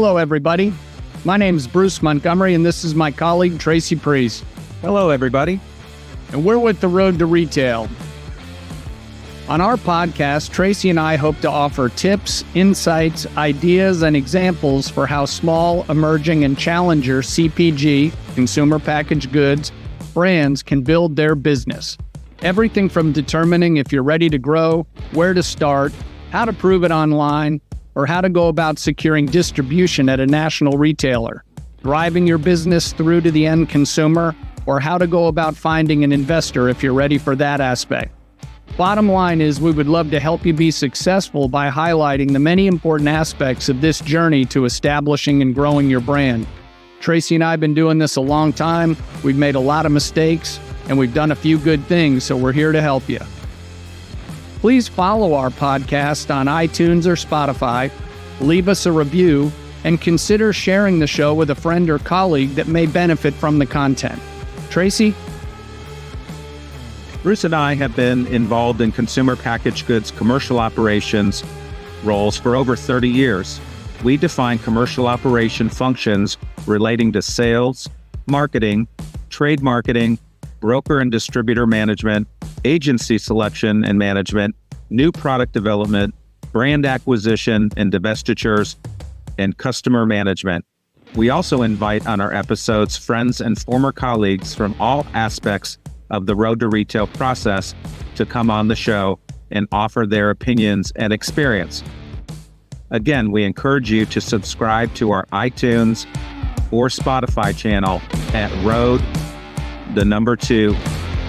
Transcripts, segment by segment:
Hello, everybody. My name is Bruce Montgomery, and this is my colleague, Tracy Priest. Hello, everybody. And we're with The Road to Retail. On our podcast, Tracy and I hope to offer tips, insights, ideas, and examples for how small, emerging, and challenger CPG, consumer packaged goods, brands can build their business. Everything from determining if you're ready to grow, where to start, how to prove it online, or how to go about securing distribution at a national retailer, driving your business through to the end consumer, or how to go about finding an investor if you're ready for that aspect. Bottom line is we would love to help you be successful by highlighting the many important aspects of this journey to establishing and growing your brand. Tracy and I have been doing this a long time. We've made a lot of mistakes, and we've done a few good things, so we're here to help you. Please follow our podcast on iTunes or Spotify, leave us a review, and consider sharing the show with a friend or colleague that may benefit from the content. Tracy? Bruce and I have been involved in consumer packaged goods commercial operations roles for over 30 years. We define commercial operation functions relating to sales, marketing, trade marketing, broker and distributor management, agency selection and management, new product development, brand acquisition and divestitures, and customer management. We also invite on our episodes friends and former colleagues from all aspects of the Road to Retail process to come on the show and offer their opinions and experience. Again, we encourage you to subscribe to our iTunes or Spotify channel at Road, 2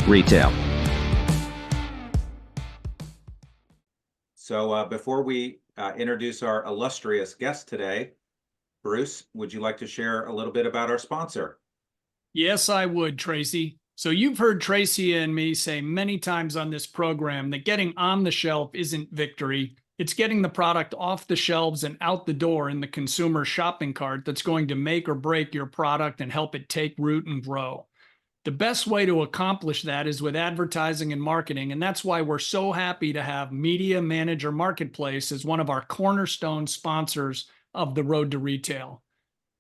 Retail. So before we introduce our illustrious guest today, Bruce, would you like to share a little bit about our sponsor? Yes, I would, Tracy. So you've heard Tracy and me say many times on this program that getting on the shelf isn't victory. It's getting the product off the shelves and out the door in the consumer shopping cart that's going to make or break your product and help it take root and grow. The best way to accomplish that is with advertising and marketing, and that's why we're so happy to have Media Manager Marketplace as one of our cornerstone sponsors of the Road to Retail.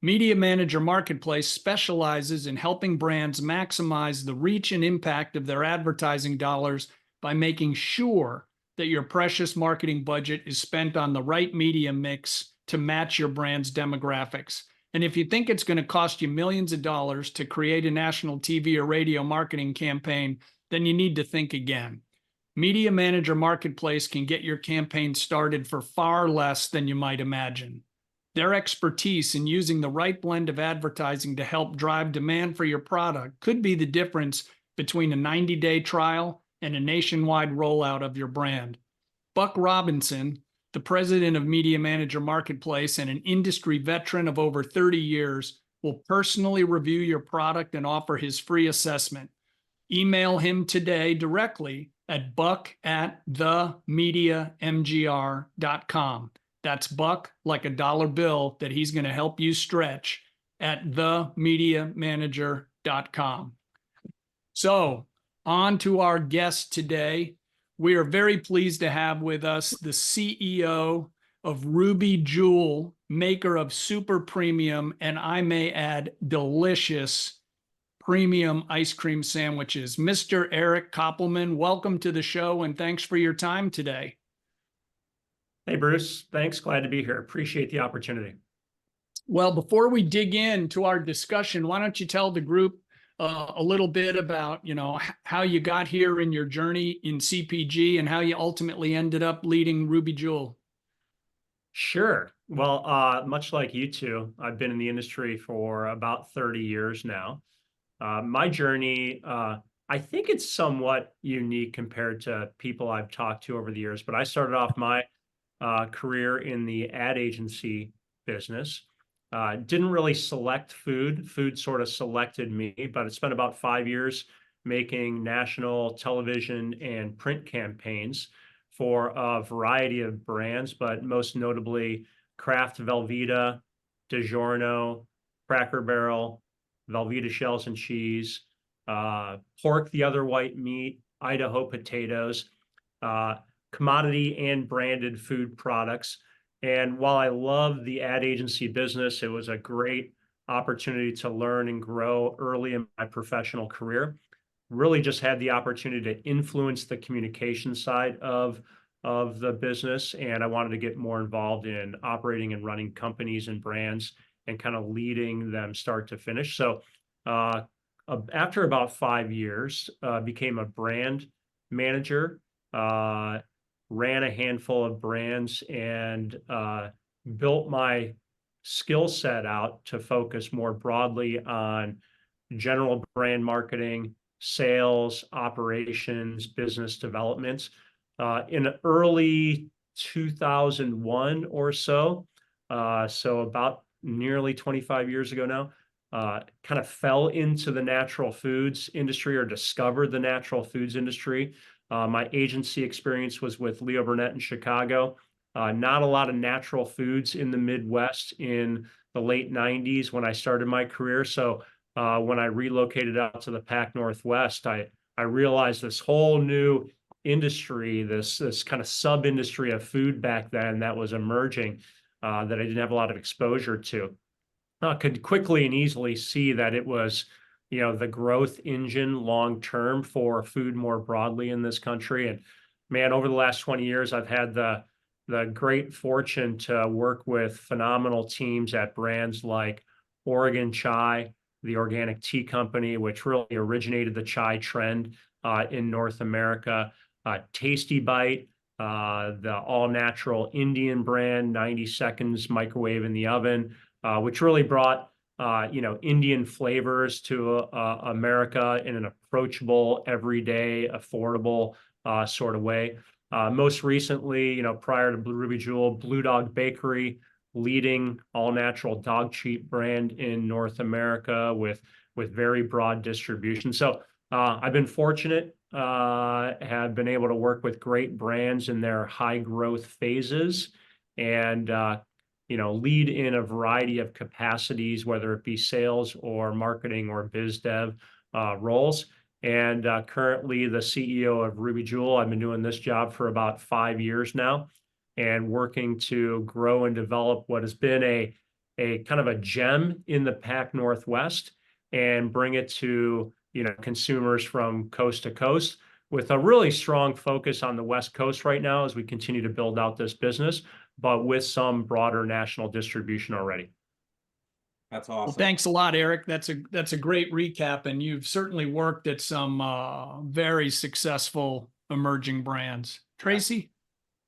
Media Manager Marketplace specializes in helping brands maximize the reach and impact of their advertising dollars by making sure that your precious marketing budget is spent on the right media mix to match your brand's demographics. And if you think it's going to cost you millions of dollars to create a national TV or radio marketing campaign, then you need to think again. Media Manager Marketplace can get your campaign started for far less than you might imagine. Their expertise in using the right blend of advertising to help drive demand for your product could be the difference between a 90-day trial and a nationwide rollout of your brand. Buck Robinson, the president of Media Manager Marketplace and an industry veteran of over 30 years, will personally review your product and offer his free assessment. Email him today directly at buck@themediamgr.com. That's Buck, like a dollar bill that he's going to help you stretch, at themediamanager.com. So, on to our guest today. We are very pleased to have with us the CEO of Ruby Jewel, maker of super premium, and I may add, delicious premium ice cream sandwiches. Mr. Eric Koppelman, welcome to the show, and thanks for your time today. Hey, Bruce. Thanks. Glad to be here. Appreciate the opportunity. Well, before we dig into our discussion, why don't you tell the group a little bit about, how you got here in your journey in CPG and how you ultimately ended up leading Ruby Jewel? Sure. Well, much like you two, I've been in the industry for about 30 years now. My journey, I think it's somewhat unique compared to people I've talked to over the years, but I started off my career in the ad agency business. Didn't really select food. Food sort of selected me, but I spent about 5 years making national television and print campaigns for a variety of brands, but most notably Kraft Velveeta, DiGiorno, Cracker Barrel, Velveeta Shells and Cheese, Pork the Other White Meat, Idaho Potatoes, commodity and branded food products. And while I love the ad agency business, it was a great opportunity to learn and grow early in my professional career. Really just had the opportunity to influence the communication side of the business. And I wanted to get more involved in operating and running companies and brands and kind of leading them start to finish. So uh, after about 5 years, became a brand manager, uh, ran a handful of brands, and built my skill set out to focus more broadly on general brand marketing, sales, operations, business development. In early 2001 or so, so about nearly 25 years ago now, kind of fell into the natural foods industry, or discovered the natural foods industry. My agency experience was with Leo Burnett in Chicago. Not a lot of natural foods in the Midwest in the late 90s when I started my career. So when I relocated out to the Pac Northwest, I realized this whole new industry, this kind of sub industry of food back then that was emerging, that I didn't have a lot of exposure to. Could quickly and easily see that it was, the growth engine long term for food more broadly in this country. And man, over the last 20 years, I've had the great fortune to work with phenomenal teams at brands like Oregon Chai, the organic tea company, which really originated the chai trend in North America. Tasty Bite, the all-natural Indian brand, 90 seconds microwave in the oven, which really brought Indian flavors to America in an approachable, everyday, affordable sort of way. Most recently, prior to Blue Ruby Jewel, Blue Dog Bakery, leading all-natural dog treat brand in North America with very broad distribution. So I've been fortunate, have been able to work with great brands in their high growth phases, and lead in a variety of capacities, whether it be sales or marketing or biz dev roles. And currently the CEO of Ruby Jewel. I've been doing this job for about 5 years now, and working to grow and develop what has been a kind of a gem in the Pac Northwest, and bring it to consumers from coast to coast, with a really strong focus on the West Coast right now as we continue to build out this business, but with some broader national distribution already. That's Well, awesome. thanks a lot, Eric. That's a great recap, and you've certainly worked at some very successful emerging brands. Tracy?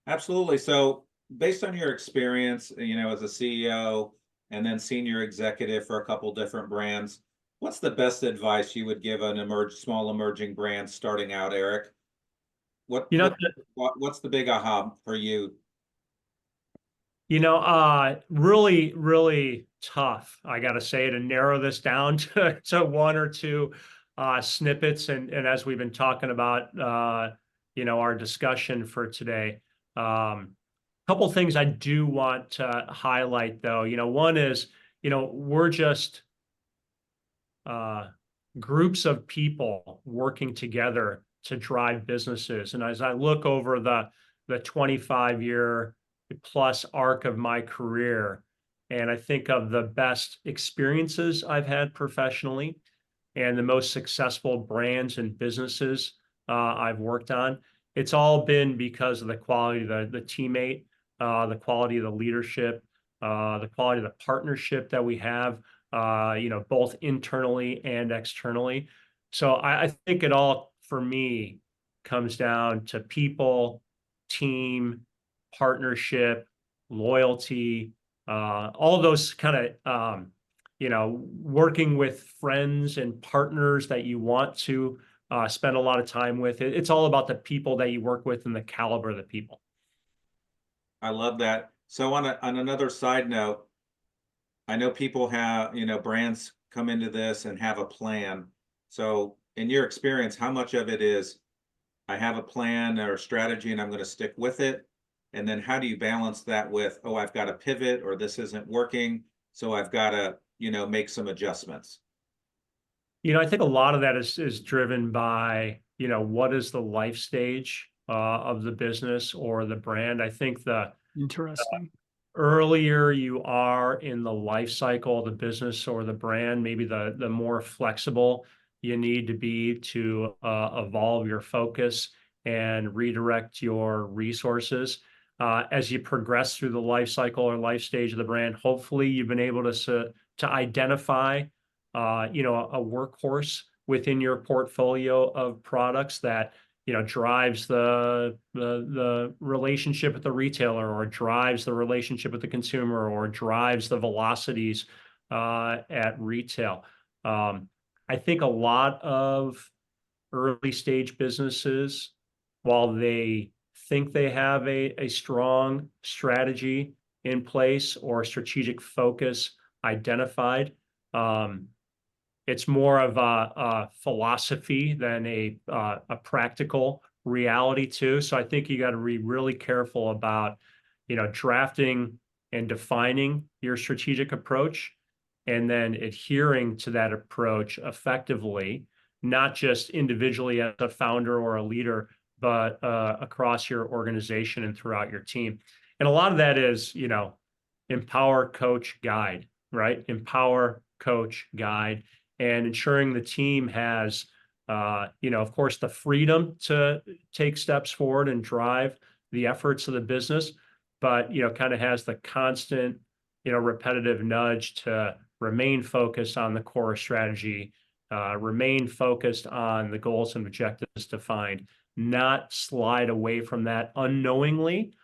Absolutely. So based on your experience, as a CEO and then senior executive for a couple different brands, what's the best advice you would give an small emerging brand starting out, Eric? What's the big aha for you? Really, really tough, I got to say, to narrow this down to one or two snippets. And as we've been talking about, our discussion for today, couple things I do want to highlight, though. One is, we're just groups of people working together to drive businesses. And as I look over the 25-year plus arc of my career, and I think of the best experiences I've had professionally and the most successful brands and businesses I've worked on, it's all been because of the quality of the teammate, the quality of the leadership, the quality of the partnership that we have, both internally and externally. So I think it all, for me, comes down to people, team, partnership, loyalty, all those kind of, working with friends and partners that you want to spend a lot of time with. It's all about the people that you work with and the caliber of the people. I love that. So on another side note, I know people have, brands come into this and have a plan. So in your experience, how much of it is, I have a plan or a strategy and I'm going to stick with it? And then how do you balance that with, oh, I've got to pivot, or this isn't working, so I've got to, make some adjustments? I think a lot of that is driven by, what is the life stage of the business or the brand. I think Interesting. earlier you are in the life cycle of the business or the brand, maybe the more flexible you need to be to evolve your focus and redirect your resources. As you progress through the life cycle or life stage of the brand, hopefully you've been able to identify, a workhorse within your portfolio of products that drives the relationship with the retailer, or drives the relationship with the consumer, or drives the velocities at retail. I think a lot of early stage businesses, while they think they have a strong strategy in place or strategic focus identified, it's more of a philosophy than a practical reality too. So I think you got to be really careful about, drafting and defining your strategic approach, and then adhering to that approach effectively, not just individually as a founder or a leader, but across your organization and throughout your team. And a lot of that is, empower, coach, guide, right? Empower, coach, guide, and ensuring the team has, of course, the freedom to take steps forward and drive the efforts of the business, but, kind of has the constant, repetitive nudge to remain focused on the core strategy, remain focused on the goals and objectives defined, not slide away from that unknowingly,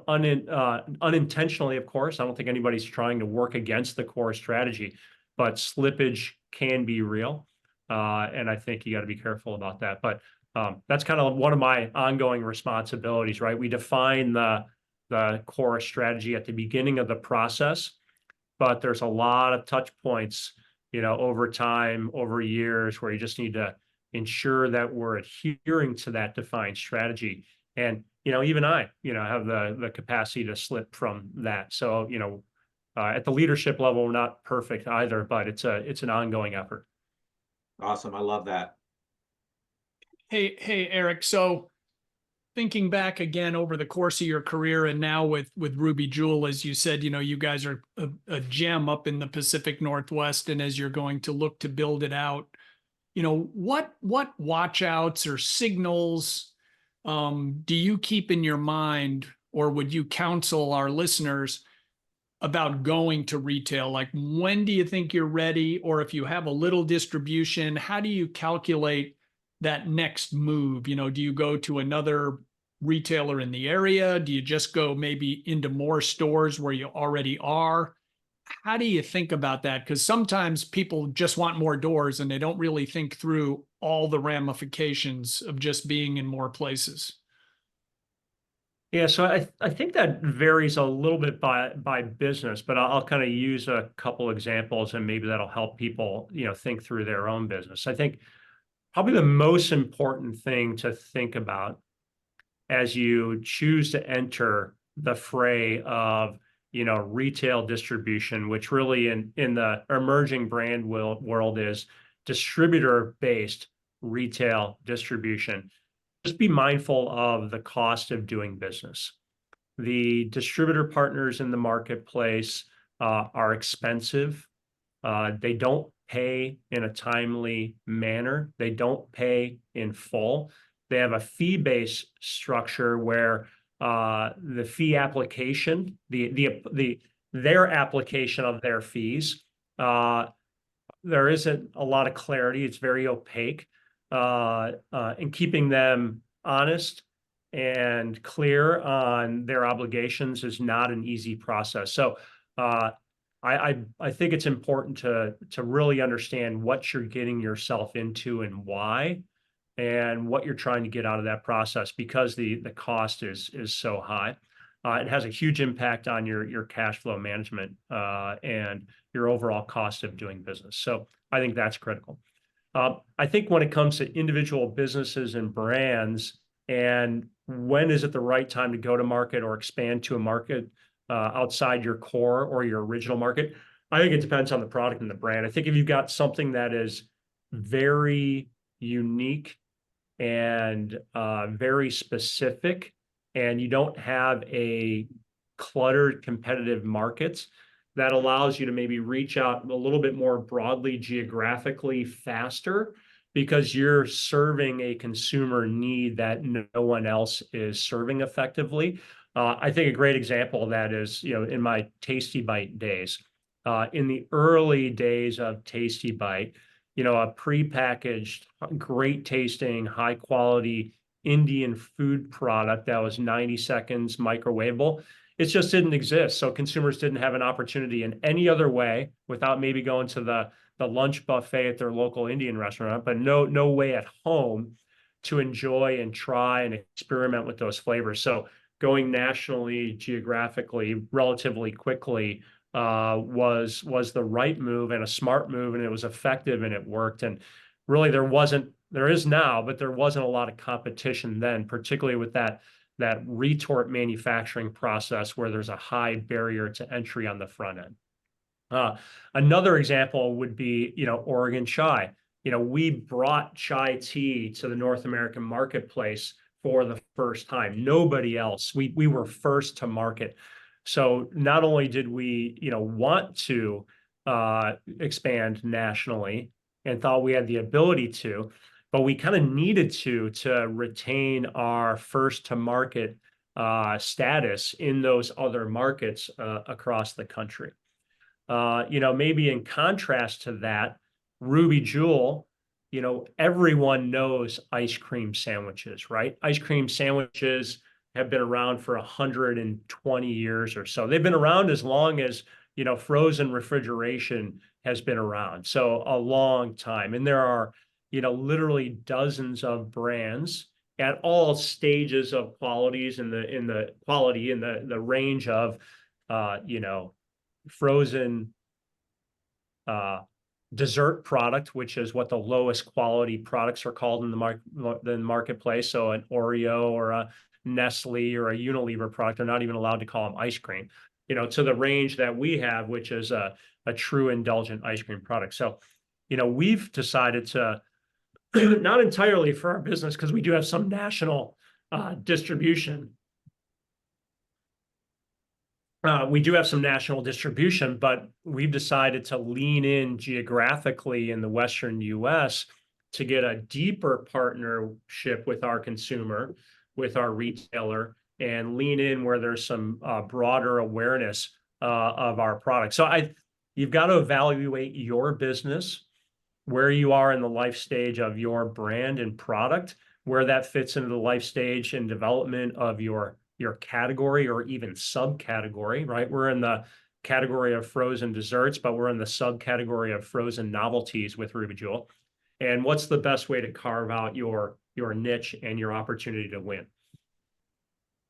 unintentionally, of course. I don't think anybody's trying to work against the core strategy, but slippage can be real. And I think you got to be careful about that. But that's kind of one of my ongoing responsibilities, right? We define the core strategy at the beginning of the process, but there's a lot of touch points, over time, over years, where you just need to ensure that we're adhering to that defined strategy. And, even I, have the capacity to slip from that. So, at the leadership level, we're not perfect either, but it's an ongoing effort. Awesome. I love that. Hey, Eric. So thinking back again over the course of your career, and now with Ruby Jewel, as you said, you guys are a gem up in the Pacific Northwest, and as you're going to look to build it out, what watch outs or signals do you keep in your mind, or would you counsel our listeners about going to retail? Like, when do you think you're ready? Or if you have a little distribution, how do you calculate that next move? Do you go to another retailer in the area? Do you just go maybe into more stores where you already are? How do you think about that? Because sometimes people just want more doors and they don't really think through all the ramifications of just being in more places. Yeah, so I think that varies a little bit by business, but I'll kind of use a couple examples, and maybe that'll help people, think through their own business. I think probably the most important thing to think about as you choose to enter the fray of, retail distribution, which really in the emerging brand world is distributor-based retail distribution. Just be mindful of the cost of doing business. The distributor partners in the marketplace are expensive. They don't pay in a timely manner. They don't pay in full. They have a fee-based structure where the fee application, their application of their fees, there isn't a lot of clarity. It's very opaque. And keeping them honest and clear on their obligations is not an easy process. So I think it's important to really understand what you're getting yourself into and why, and what you're trying to get out of that process, because the cost is so high. It has a huge impact on your cash flow management and your overall cost of doing business. So I think that's critical. I think when it comes to individual businesses and brands, and when is it the right time to go to market or expand to a market outside your core or your original market, I think it depends on the product and the brand. I think if you've got something that is very unique and very specific, and you don't have a cluttered, competitive markets that allows you to maybe reach out a little bit more broadly geographically faster because you're serving a consumer need that no one else is serving effectively. I think a great example of that is, in my Tasty Bite days, in the early days of Tasty Bite, a prepackaged, great tasting, high quality Indian food product that was 90 seconds microwavable, it just didn't exist. So consumers didn't have an opportunity in any other way without maybe going to the lunch buffet at their local Indian restaurant, but no way at home to enjoy and try and experiment with those flavors. So going nationally, geographically, relatively quickly was the right move and a smart move, and it was effective and it worked. And really, there is now, but there wasn't a lot of competition then, particularly with that retort manufacturing process where there's a high barrier to entry on the front end. Another example would be, Oregon chai. We brought chai tea to the North American marketplace for the first time. Nobody else. We were first to market. So not only did we, want to expand nationally and thought we had the ability to, but we kind of needed to retain our first to market status in those other markets across the country. Maybe in contrast to that, Ruby Jewel, everyone knows ice cream sandwiches, right? Ice cream sandwiches have been around for 120 years or so. They've been around as long as, frozen refrigeration has been around. So a long time. And there are, literally dozens of brands at all stages of qualities in the quality in the range of, frozen dessert product, which is what the lowest quality products are called in the marketplace. So an Oreo or a Nestle or a Unilever product, they're not even allowed to call them ice cream, to the range that we have, which is a true indulgent ice cream product. So, we've decided to, not entirely for our business, because we do have some national distribution. We do have some national distribution, but we've decided to lean in geographically in the Western US to get a deeper partnership with our consumer, with our retailer, and lean in where there's some broader awareness of our product. So you've got to evaluate your business, where you are in the life stage of your brand and product, where that fits into the life stage and development of your category or even subcategory, right? We're in the category of frozen desserts, but we're in the subcategory of frozen novelties with Ruby Jewel. And what's the best way to carve out your niche and your opportunity to win?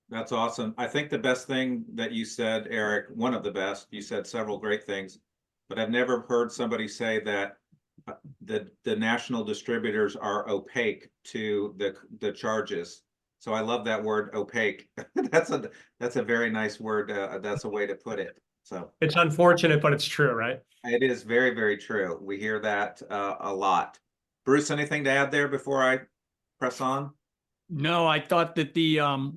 That's awesome. I think the best thing that you said, Eric, one of the best, you said several great things, but I've never heard somebody say that the national distributors are opaque to the charges. So I love that word, opaque. That's a very nice word. That's a way to put it. So it's unfortunate, but it's true, right? It is very, very true. We hear that a lot. Bruce, anything to add there before I press on? No, I thought that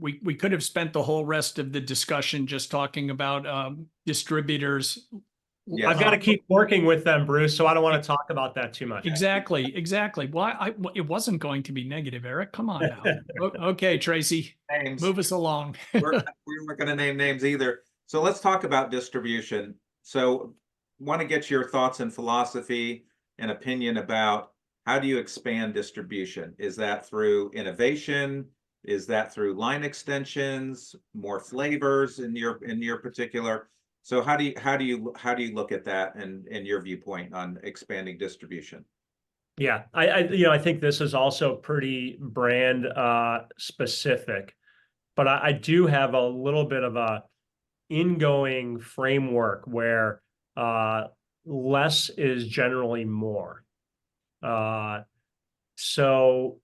we could have spent the whole rest of the discussion just talking about distributors. Yes. I've got to keep working with them, Bruce, so I don't want to talk about that too much. Exactly. Why it wasn't going to be negative, Eric. Come on now. Okay, Tracy, Names. move us along. We weren't going to name names either. So let's talk about distribution. So want to get your thoughts and philosophy and opinion about how do you expand distribution? Is that through innovation? Is that through line extensions, more flavors in your particular? So how do you look at that and your viewpoint on expanding distribution? Yeah, I think this is also pretty brand specific, but I do have a little bit of a ingoing framework where less is generally more. So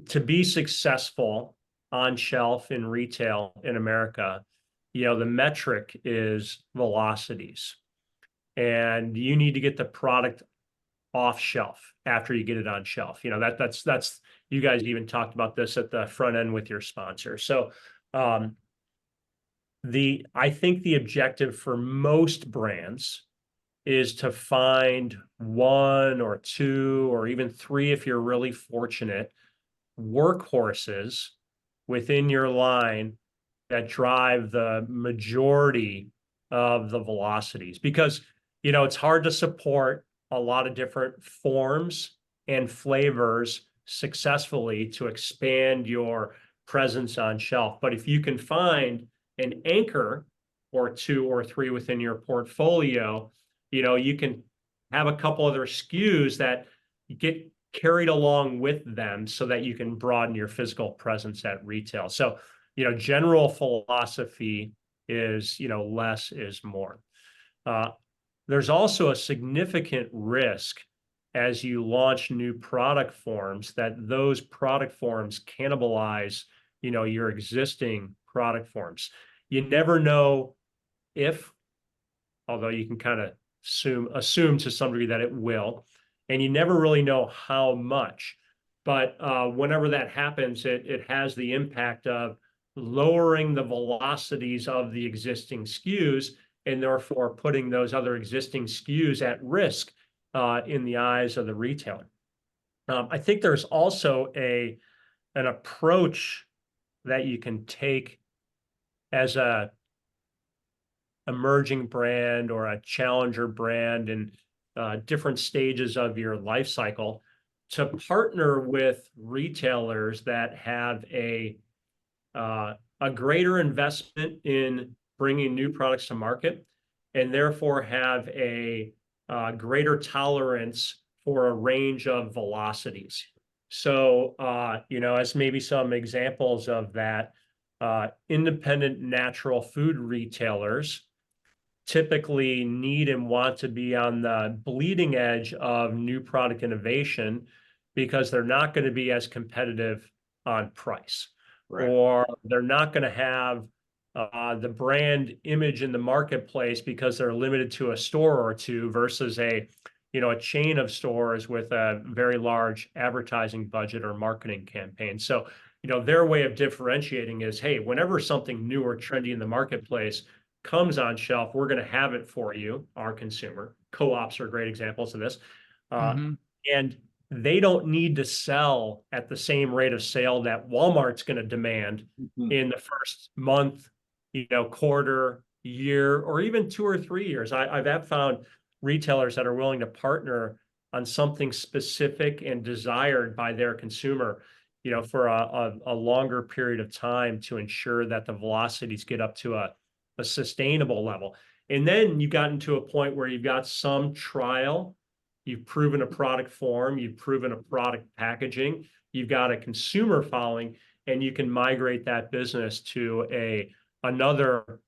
to be successful on shelf in retail in America, the metric is velocities, and you need to get the product off shelf after you get it on shelf. That's you guys even talked about this at the front end with your sponsor. So I think the objective for most brands is to find one or two or even three, if you're really fortunate, workhorses within your line that drive the majority of the velocities. Because, it's hard to support a lot of different forms and flavors successfully to expand your presence on shelf. But if you can find an anchor or two or three within your portfolio, you can have a couple other SKUs that get carried along with them so that you can broaden your physical presence at retail. So, general philosophy is, less is more. There's also a significant risk as you launch new product forms that those product forms cannibalize, your existing product forms. You never know if, although you can kind of assume to some degree that it will, and you never really know how much. But whenever that happens, it has the impact of lowering the velocities of the existing SKUs and therefore putting those other existing SKUs at risk in the eyes of the retailer. I think there's also an approach that you can take as a emerging brand or a challenger brand in different stages of your life cycle to partner with retailers that have a greater investment in bringing new products to market and therefore have a greater tolerance for a range of velocities. So, as maybe some examples of that, independent natural food retailers typically need and want to be on the bleeding edge of new product innovation because they're not going to be as competitive on price. Right. Or they're not going to have the brand image in the marketplace because they're limited to a store or two versus a chain of stores with a very large advertising budget or marketing campaign. So, their way of differentiating is, hey, whenever something new or trendy in the marketplace comes on shelf, we're going to have it for you, our consumer. Co-ops are great examples of this. And they don't need to sell at the same rate of sale that Walmart's going to demand in the first month, quarter, year, or even 2 or 3 years. I've found retailers that are willing to partner on something specific and desired by their consumer, for a longer period of time to ensure that the velocities get up to a sustainable level. And then you got into a point where you've got some trial, you've proven a product form, you've proven a product packaging, you've got a consumer following, and you can migrate that business to another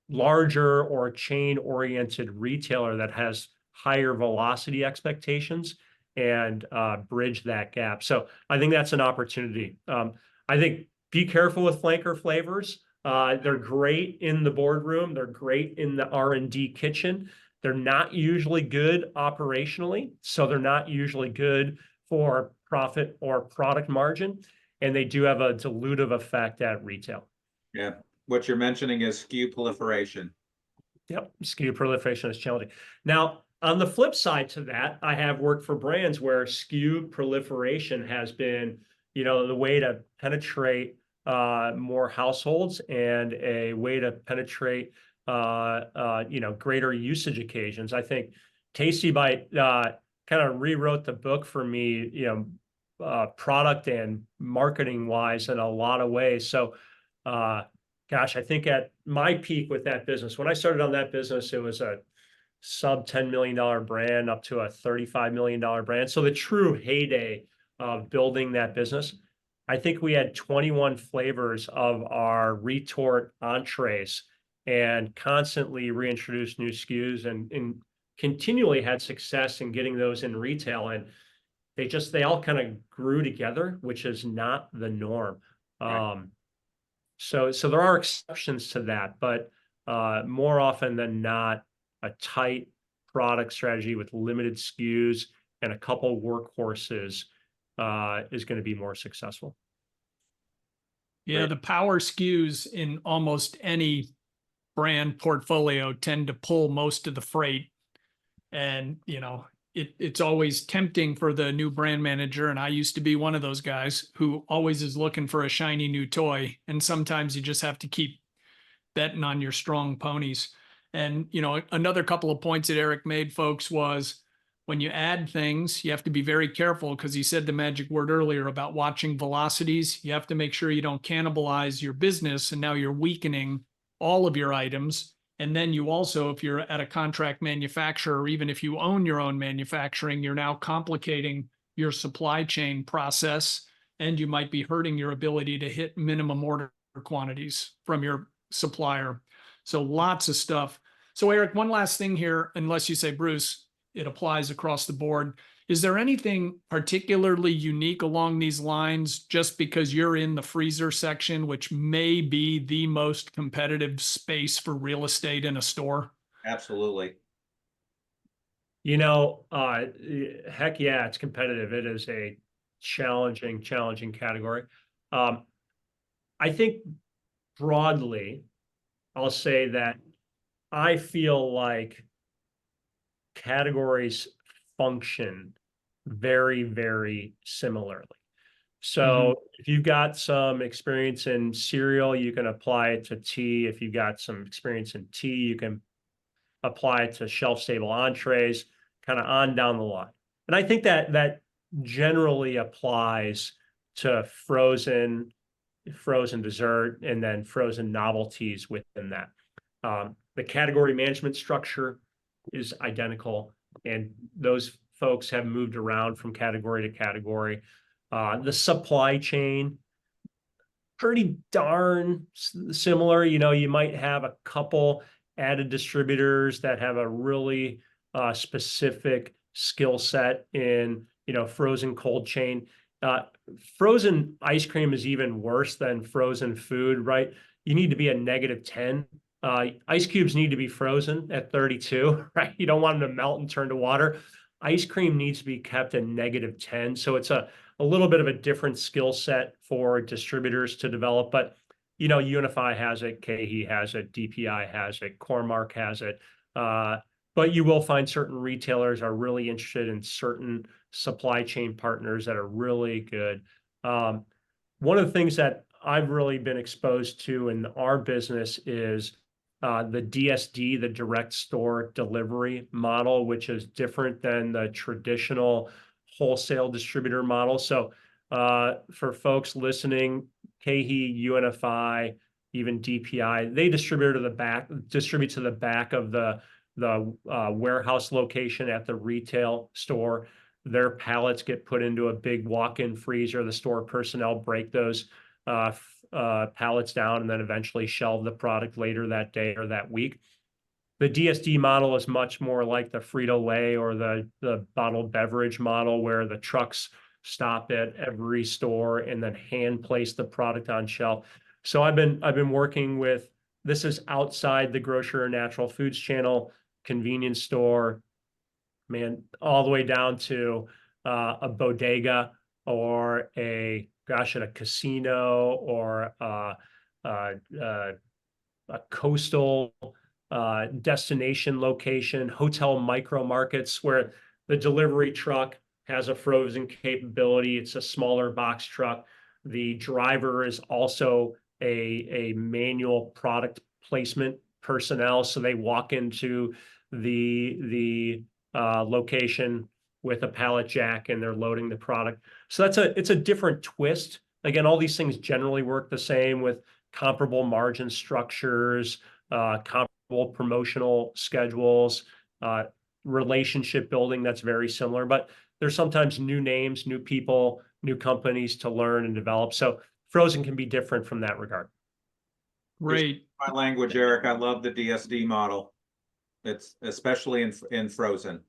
larger or chain-oriented retailer that has higher velocity expectations and bridge that gap. So I think that's an opportunity. I think be careful with flanker flavors. They're great in the boardroom. They're great in the R&D kitchen. They're not usually good operationally, so they're not usually good for profit or product margin, and they do have a dilutive effect at retail. Yeah, what you're mentioning is SKU proliferation. Yep, SKU proliferation is challenging. Now, on the flip side to that, I have worked for brands where SKU proliferation has been, the way to penetrate more households and a way to penetrate, greater usage occasions. I think Tasty Bite kind of rewrote the book for me, product and marketing wise in a lot of ways. So, I think at my peak with that business, when I started on that business, it was a sub $10 million brand up to a $35 million brand. So the true heyday of building that business, I think we had 21 flavors of our retort entrees and constantly reintroduced new SKUs and continually had success in getting those in retail. And they all kind of grew together, which is not the norm. Right. So there are exceptions to that, but more often than not, a tight product strategy with limited SKUs and a couple workhorses is going to be more successful. Yeah, Right. the power SKUs in almost any brand portfolio tend to pull most of the freight. And, it's always tempting for the new brand manager. And I used to be one of those guys who always is looking for a shiny new toy. And sometimes you just have to keep betting on your strong ponies. And, another couple of points that Eric made, folks, was when you add things, you have to be very careful because he said the magic word earlier about watching velocities. You have to make sure you don't cannibalize your business. And now you're weakening all of your items. And then you also, if you're at a contract manufacturer, or even if you own your own manufacturing, you're now complicating your supply chain process, and you might be hurting your ability to hit minimum order quantities from your supplier. So lots of stuff. So Eric, one last thing here, unless you say, Bruce, it applies across the board. Is there anything particularly unique along these lines just because you're in the freezer section, which may be the most competitive space for real estate in a store? Absolutely. Heck yeah, it's competitive. It is a challenging category. I think broadly, I'll say that I feel like categories function very, very similarly. So if you've got some experience in cereal, you can apply it to tea. If you've got some experience in tea, you can apply it to shelf-stable entrees, kind of on down the line. And I think that generally applies to frozen dessert, and then frozen novelties within that. The category management structure is identical, and those folks have moved around from category to category. The supply chain, pretty darn similar. You might have a couple added distributors that have a really specific skill set in, frozen cold chain. Frozen ice cream is even worse than frozen food, right? You need to be a -10. Ice cubes need to be frozen at 32, right? You don't want them to melt and turn to water. Ice cream needs to be kept at -10. So it's a little bit of a different skill set for distributors to develop. But, Unify has it, KeHE has it, DPI has it, Cormark has it. But you will find certain retailers are really interested in certain supply chain partners that are really good. One of the things that I've really been exposed to in our business is the DSD, the direct store delivery model, which is different than the traditional wholesale distributor model. So for folks listening, KeHE, Unify, even DPI, they distribute to the back of the warehouse location at the retail store. Their pallets get put into a big walk-in freezer. The store personnel break those pallets down and then eventually shelve the product later that day or that week. The DSD model is much more like the Frito-Lay or the bottled beverage model, where the trucks stop at every store and then hand place the product on shelf. So I've been working with, this is outside the grocery or natural foods channel, convenience store, man, all the way down to a bodega or a casino or a coastal destination location, hotel micro markets, where the delivery truck has a frozen capability. It's a smaller box truck. The driver is also a manual product placement personnel, so they walk into the location with a pallet jack and they're loading the product. So it's a different twist. Again, all these things generally work the same with comparable margin structures, comparable promotional schedules, relationship building that's very similar, but there's sometimes new names, new people, new companies to learn and develop. So frozen can be different from that regard. Great. My language, Eric, I love the DSD model. It's especially in frozen.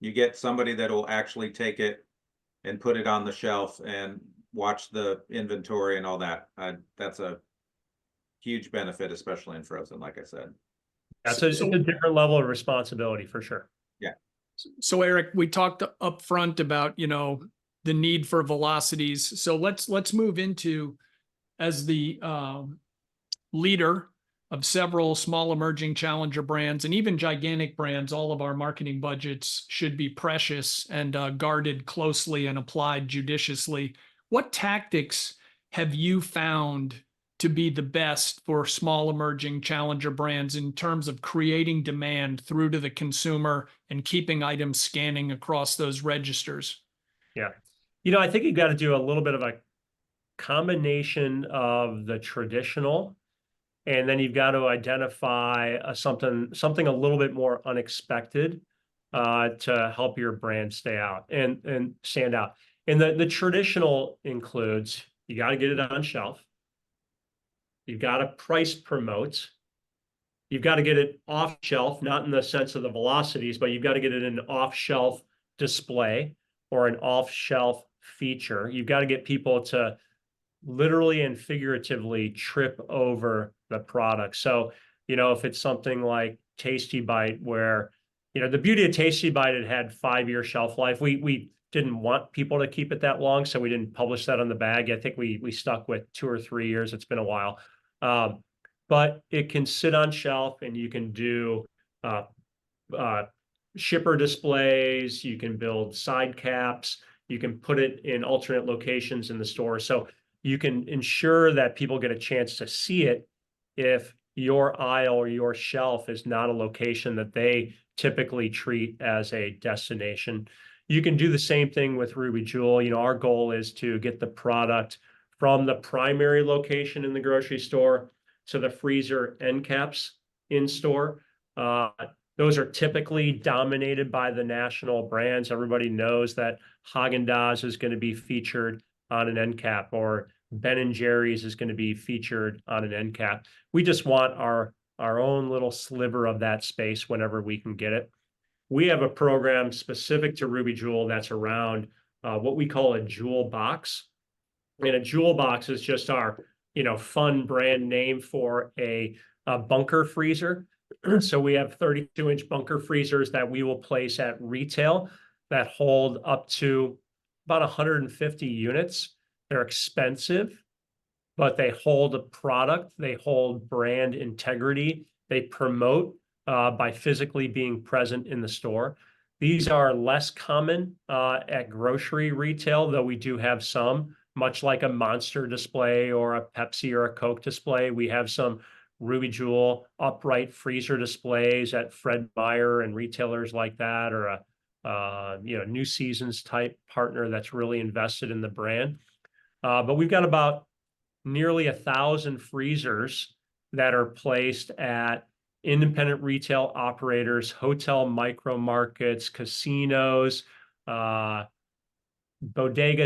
You get somebody that will actually take it and put it on the shelf and watch the inventory and all that. That's a huge benefit, especially in frozen, like I said. It's a different level of responsibility for sure. Yeah. So Eric, we talked up front about, the need for velocities. So let's move into as the leader of several small emerging challenger brands and even gigantic brands, all of our marketing budgets should be precious and guarded closely and applied judiciously. What tactics have you found to be the best for small emerging challenger brands in terms of creating demand through to the consumer and keeping items scanning across those registers? Yeah. You know, I think you got to do a little bit of a combination of the traditional, and then you've got to identify something a little bit more unexpected to help your brand stay out and stand out. And the traditional includes, you got to get it on shelf. You've got to price promote. You've got to get it off shelf, not in the sense of the velocities, but you've got to get it in an off shelf display or an off shelf feature. You've got to get people to literally and figuratively trip over the product. So, you know, if it's something like Tasty Bite, where, you know, the beauty of Tasty Bite, it had 5-year shelf life. We didn't want people to keep it that long, so we didn't publish that on the bag. I think we stuck with 2 or 3 years. It's been a while. But it can sit on shelf, and you can do shipper displays. You can build side caps. You can put it in alternate locations in the store. So you can ensure that people get a chance to see it if your aisle or your shelf is not a location that they typically treat as a destination. You can do the same thing with Ruby Jewel. You know, our goal is to get the product from the primary location in the grocery store to the freezer end caps in store. Those are typically dominated by the national brands. Everybody knows that Haagen-Dazs is going to be featured on an end cap, or Ben & Jerry's is going to be featured on an end cap. We just want our own little sliver of that space whenever we can get it. We have a program specific to Ruby Jewel that's around what we call a jewel box. And a jewel box is just our, you know, fun brand name for a bunker freezer. So we have 32-inch bunker freezers that we will place at retail that hold up to about 150 units. They're expensive, but they hold a product. They hold brand integrity. They promote by physically being present in the store. These are less common at grocery retail, though we do have some, much like a Monster display or a Pepsi or a Coke display. We have some Ruby Jewel upright freezer displays at Fred Meyer and retailers like that, or a you know, New Seasons type partner that's really invested in the brand. But we've got about nearly 1,000 freezers that are placed at independent retail operators, hotel micro markets, casinos, bodega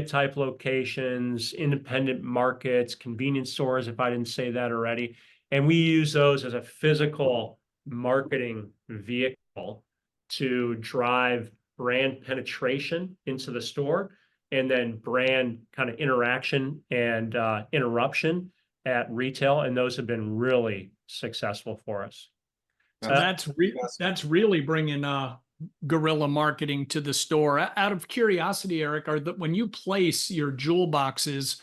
type locations, independent markets, convenience stores, if I didn't say that already. And we use those as a physical marketing vehicle to drive brand penetration into the store, and then brand kind of interaction and interruption at retail. And those have been really successful for us. So that's really bringing guerrilla marketing to the store. Out of curiosity, Eric, when you place your jewel boxes,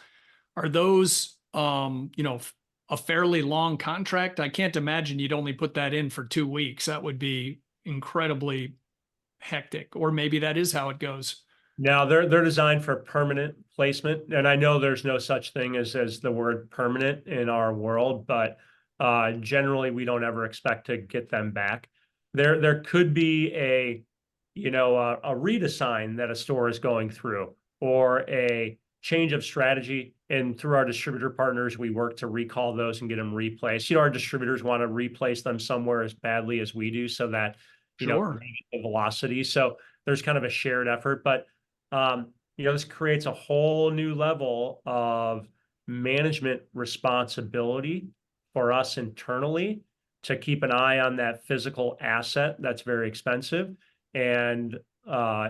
are those you know, a fairly long contract? I can't imagine you'd only put that in for 2 weeks. That would be incredibly hectic. Or maybe that is how it goes. Now they're designed for permanent placement, and I know there's no such thing as the word permanent in our world, but generally we don't ever expect to get them back. There could be a redesign that a store is going through, or a change of strategy, and through our distributor partners we work to recall those and get them replaced. You know, our distributors want to replace them somewhere as badly as we do, so that you know, the velocity. So there's kind of a shared effort, but you know, this creates a whole new level of management responsibility for us internally to keep an eye on that physical asset that's very expensive, and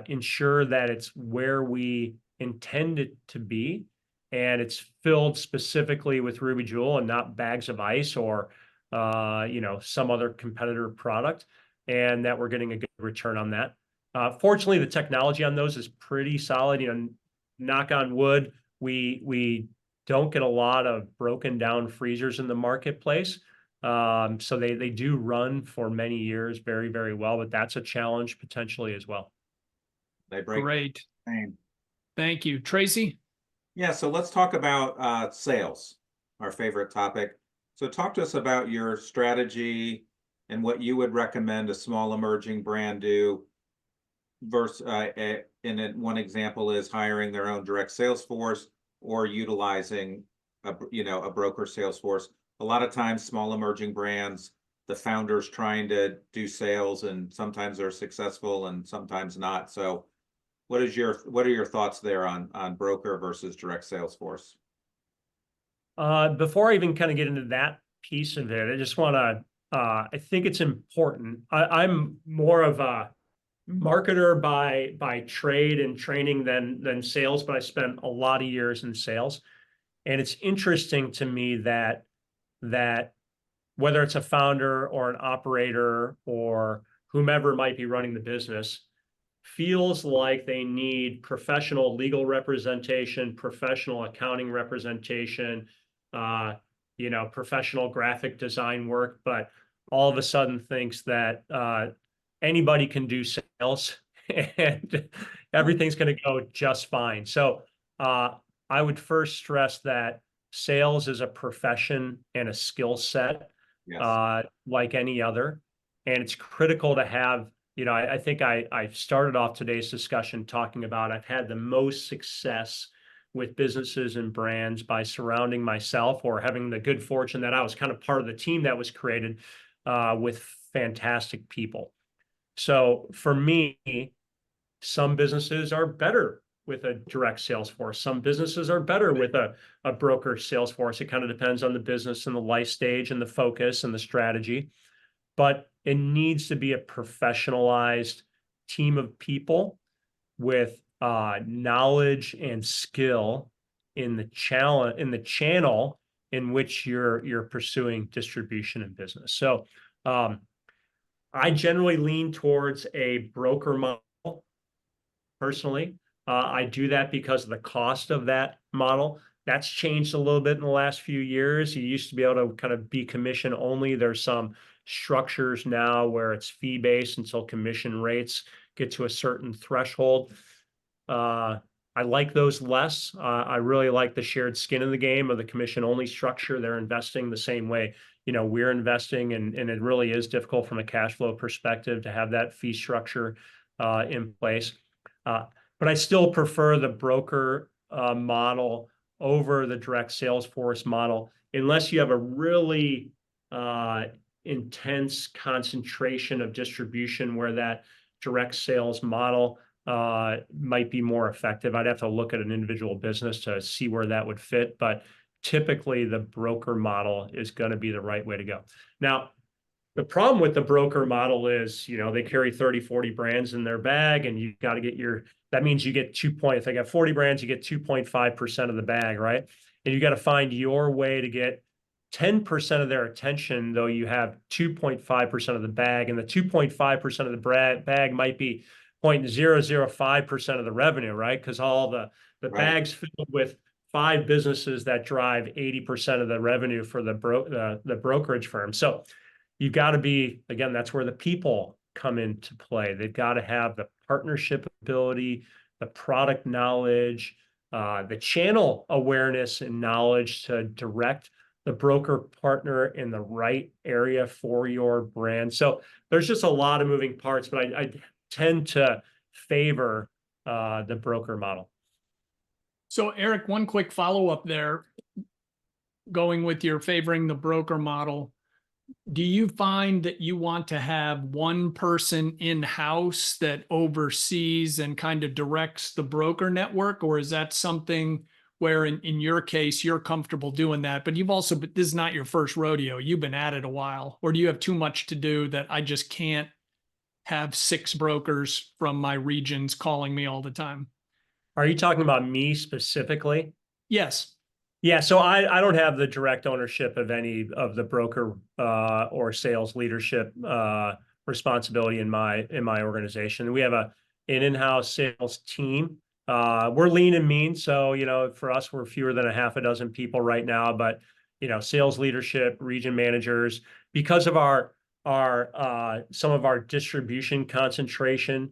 ensure that it's where we intend it to be, and it's filled specifically with Ruby Jewel and not bags of ice or you know, some other competitor product, and that we're getting a good return on that. Fortunately, the technology on those is pretty solid. You know, knock on wood, we don't get a lot of broken down freezers in the marketplace. So they do run for many years very, very well, but that's a challenge potentially as well. They break Great. down. Thank you. Tracy? Yeah, so let's talk about sales, our favorite topic. So talk to us about your strategy and what you would recommend a small emerging brand do versus one example is hiring their own direct sales force or utilizing a broker sales force. A lot of times small emerging brands, the founders trying to do sales, and sometimes they're successful and sometimes not. So what are your thoughts there on broker versus direct sales force? Before I even kind of get into that piece of it, I just want to, I think it's important. I'm more of a marketer by trade and training than sales, but I spent a lot of years in sales. And it's interesting to me that whether it's a founder or an operator or whomever might be running the business, feels like they need professional legal representation, professional accounting representation, professional graphic design work, but all of a sudden thinks that anybody can do sales and everything's going to go just fine. So I would first stress that sales is a profession and a skill set, like any other. And it's critical to have, I think I started off today's discussion talking about I've had the most success with businesses and brands by surrounding myself or having the good fortune that I was kind of part of the team that was created with fantastic people. So for me, some businesses are better with a direct sales force. Some businesses are better with a broker sales force. It kind of depends on the business and the life stage and the focus and the strategy. But it needs to be a professionalized team of people with knowledge and skill in the channel in which you're pursuing distribution and business. So I generally lean towards a broker model personally. I do that because of the cost of that model. That's changed a little bit in the last few years. You used to be able to kind of be commission only. There's some structures now where it's fee-based until commission rates get to a certain threshold. I like those less. I really like the shared skin in the game of the commission-only structure. They're investing the same way, we're investing, and it really is difficult from a cash flow perspective to have that fee structure in place. But I still prefer the broker model over the direct sales force model, unless you have a really intense concentration of distribution where that direct sales model might be more effective. I'd have to look at an individual business to see where that would fit, but typically the broker model is going to be the right way to go. Now, the problem with the broker model is, they carry 30, 40 brands in their bag, and you've got to get that means you get if they got 40 brands, you get 2.5% of the bag, right? And you got to find your way to get 10% of their attention, though you have 2.5% of the bag, and the 2.5% of the bag might be 0.005% of the revenue, right? Because all the bags filled with 5 businesses that drive 80% of the revenue for the brokerage firm. So you've got to be, again, that's where the people come into play. They've got to have the partnership ability, the product knowledge, the channel awareness and knowledge to direct the broker partner in the right area for your brand. So there's just a lot of moving parts, but I tend to favor the broker model. So Eric, one quick follow-up there, going with your favoring the broker model. Do you find that you want to have one person in-house that oversees and kind of directs the broker network, or is that something where in your case, you're comfortable doing that, but this is not your first rodeo. You've been at it a while, or do you have too much to do that I just can't have 6 brokers from my regions calling me all the time? Are you talking about me specifically? Yes. Yeah, so I don't have the direct ownership of any of the broker or sales leadership responsibility in my organization. We have an in-house sales team We're lean and mean. So, for us, we're fewer than a half a dozen people right now, but, sales leadership, region managers, because of some of our distribution concentration,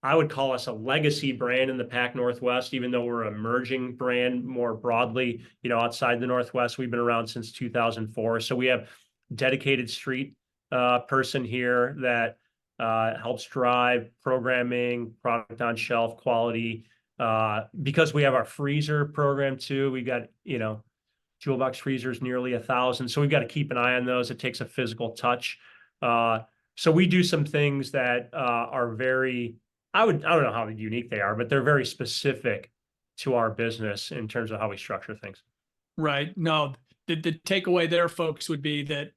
I would call us a legacy brand in the Pac Northwest, even though we're an emerging brand more broadly, outside the Northwest. We've been around since 2004. So we have dedicated street person here that helps drive programming, product on shelf quality. Because we have our freezer program too, we got, jewel box freezers nearly 1,000. So we've got to keep an eye on those. It takes a physical touch. So we do some things that are very, I don't know how unique they are, but they're very specific to our business in terms of how we structure things. Right. No, the takeaway there, folks, would be that,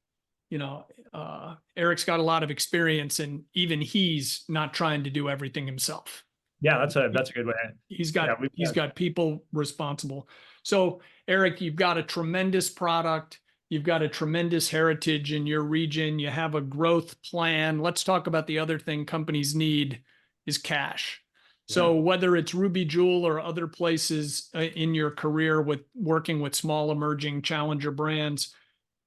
Eric's got a lot of experience, and even he's not trying to do everything himself. Yeah, that's a good way. He's got people responsible. So Eric, you've got a tremendous product. You've got a tremendous heritage in your region. You have a growth plan. Let's talk about the other thing companies need is cash. So whether it's Ruby Jewel or other places in your career with working with small emerging challenger brands,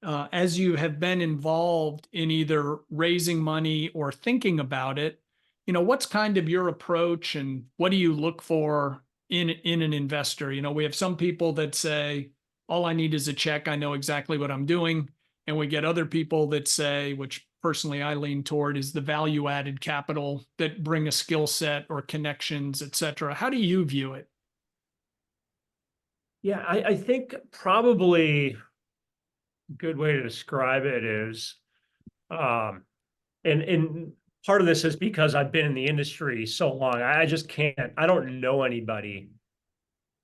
as you have been involved in either raising money or thinking about it, what's kind of your approach, and what do you look for in an investor? We have some people that say, all I need is a check. I know exactly what I'm doing. And we get other people that say, which personally I lean toward, is the value added capital that bring a skill set or connections, et cetera. How do you view it? Yeah, I think probably a good way to describe it is, and part of this is because I've been in the industry so long, I just can't, I don't know anybody.